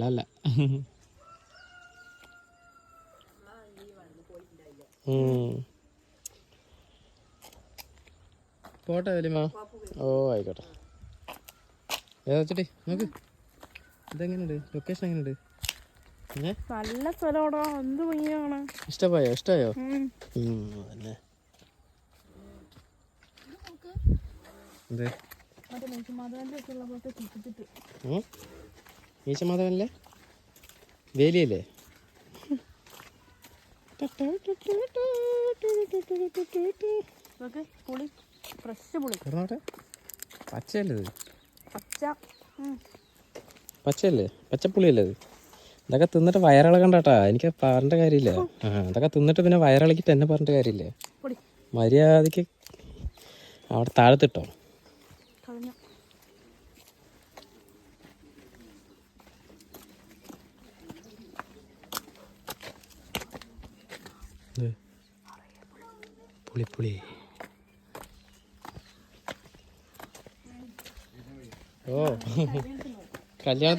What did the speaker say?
അല്ല പോട്ടെ വലിയമ്മ. ഓ ആയിക്കോട്ടെ. ഏതാ വെച്ചിട്ടേ നോക്ക്. ഇതെങ്ങനെയുണ്ട്? ലൊക്കേഷൻ എങ്ങനെയുണ്ട്? നല്ല സ്ഥലമാണോ? എന്ത് ഭംഗിയാണ്. ഇഷ്ടമായോ? ഇഷ്ടമായോ? അല്ലേ മീശമാധവനല്ലേ? വേലിയല്ലേ? പച്ചയല്ലേ ഇത്? പച്ചയല്ലേ? പച്ചപ്പുളിയല്ലേ ഇത്? ഇതൊക്കെ തിന്നിട്ട് വയറിളകണ്ടാട്ടാ. എനിക്ക് പറഞ്ഞിട്ട് കാര്യമില്ല. ഇതൊക്കെ തിന്നിട്ട് പിന്നെ വയറിളക്കിട്ട് എന്നെ പറഞ്ഞിട്ട് കാര്യമില്ലേ? മര്യാദക്ക് അവിടെ താഴത്തിട്ടോ. പുളി ഓ കല്യാണത്തിന്